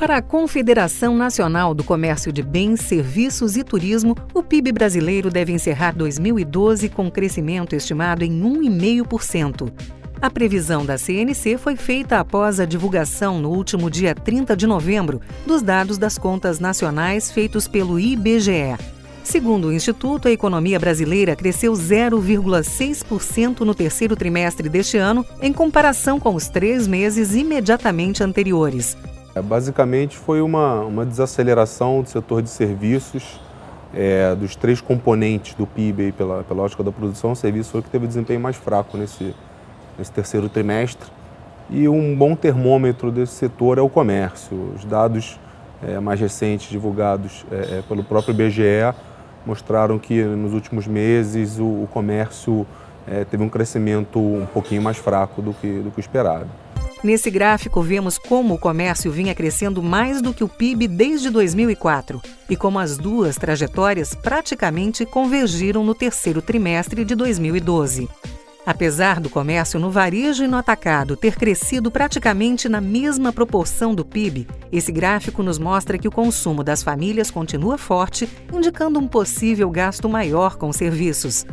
Para a Confederação Nacional do Comércio de Bens, Serviços e Turismo, o PIB brasileiro deve encerrar 2012 com crescimento estimado em 1,5%. A previsão da CNC foi feita após a divulgação no último dia 30 de novembro dos dados das contas nacionais feitos pelo IBGE. Segundo o Instituto, a economia brasileira cresceu 0,6% no terceiro trimestre deste ano, em comparação com os 3 meses imediatamente anteriores. Basicamente foi uma desaceleração do setor de serviços, dos 3 componentes do PIB aí, pela ótica da produção. O serviço foi o que teve desempenho mais fraco nesse terceiro trimestre. E um bom termômetro desse setor é o comércio. Os dados mais recentes divulgados pelo próprio IBGE mostraram que nos últimos meses o comércio teve um crescimento um pouquinho mais fraco do que o esperado. Nesse gráfico, vemos como o comércio vinha crescendo mais do que o PIB desde 2004 e como as duas trajetórias praticamente convergiram no terceiro trimestre de 2012. Apesar do comércio no varejo e no atacado ter crescido praticamente na mesma proporção do PIB, esse gráfico nos mostra que o consumo das famílias continua forte, indicando um possível gasto maior com serviços.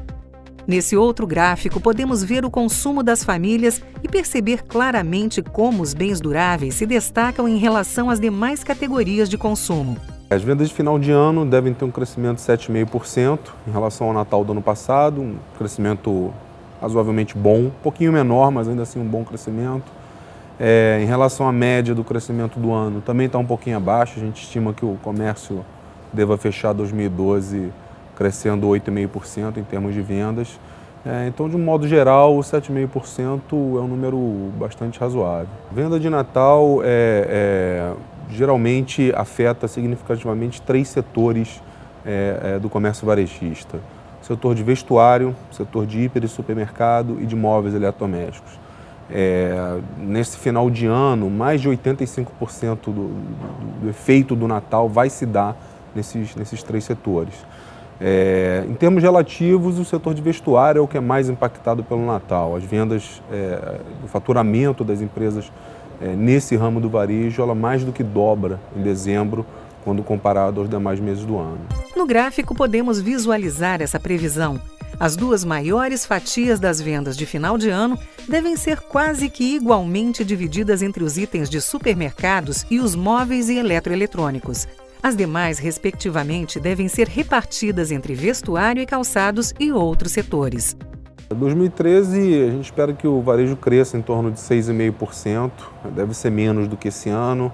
Nesse outro gráfico, podemos ver o consumo das famílias e perceber claramente como os bens duráveis se destacam em relação às demais categorias de consumo. As vendas de final de ano devem ter um crescimento de 7,5% em relação ao Natal do ano passado, um crescimento razoavelmente bom, um pouquinho menor, mas ainda assim um bom crescimento. Em relação à média do crescimento do ano, também está um pouquinho abaixo. A gente estima que o comércio deva fechar 2012 crescendo 8,5% em termos de vendas. Então, de um modo geral, o 7,5% é um número bastante razoável. Venda de Natal geralmente afeta significativamente 3 setores do comércio varejista: setor de vestuário, setor de hiper e supermercado e de móveis eletrodomésticos. Nesse final de ano, mais de 85% do efeito do Natal vai se dar nesses 3 setores. Em termos relativos, o setor de vestuário é o que é mais impactado pelo Natal. As vendas, o faturamento das empresas nesse ramo do varejo, ela mais do que dobra em dezembro, quando comparado aos demais meses do ano. No gráfico, podemos visualizar essa previsão. As 2 maiores fatias das vendas de final de ano devem ser quase que igualmente divididas entre os itens de supermercados e os móveis e eletroeletrônicos. As demais, respectivamente, devem ser repartidas entre vestuário e calçados e outros setores. Em 2013, a gente espera que o varejo cresça em torno de 6,5%, deve ser menos do que esse ano.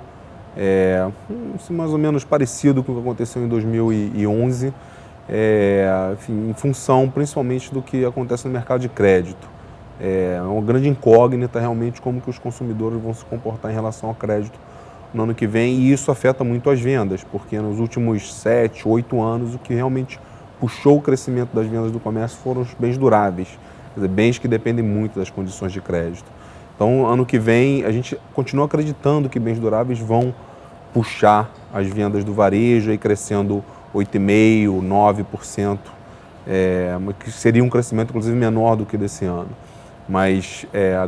Mais ou menos parecido com o que aconteceu em 2011, em função principalmente do que acontece no mercado de crédito. É uma grande incógnita realmente como que os consumidores vão se comportar em relação ao crédito no ano que vem, e isso afeta muito as vendas, porque nos últimos 7, 8 anos o que realmente puxou o crescimento das vendas do comércio foram os bens duráveis, quer dizer, bens que dependem muito das condições de crédito. Então, ano que vem, a gente continua acreditando que bens duráveis vão puxar as vendas do varejo, aí crescendo 8,5%, 9%, que seria um crescimento, inclusive, menor do que desse ano. Mas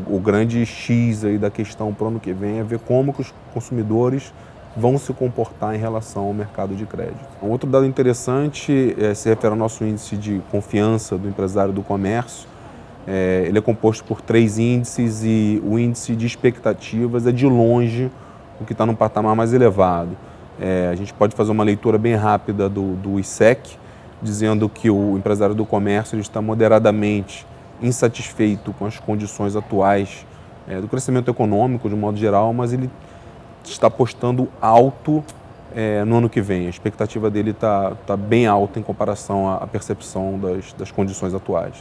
o grande X aí da questão para o ano que vem é ver como que os consumidores vão se comportar em relação ao mercado de crédito. Um outro dado interessante se refere ao nosso índice de confiança do empresário do comércio. Ele é composto por 3 índices e o índice de expectativas é de longe o que está num patamar mais elevado. A gente pode fazer uma leitura bem rápida do ISEC, dizendo que o empresário do comércio ele está moderadamente insatisfeito com as condições atuais do crescimento econômico de um modo geral, mas ele está apostando alto no ano que vem. A expectativa dele está bem alta em comparação à percepção das condições atuais.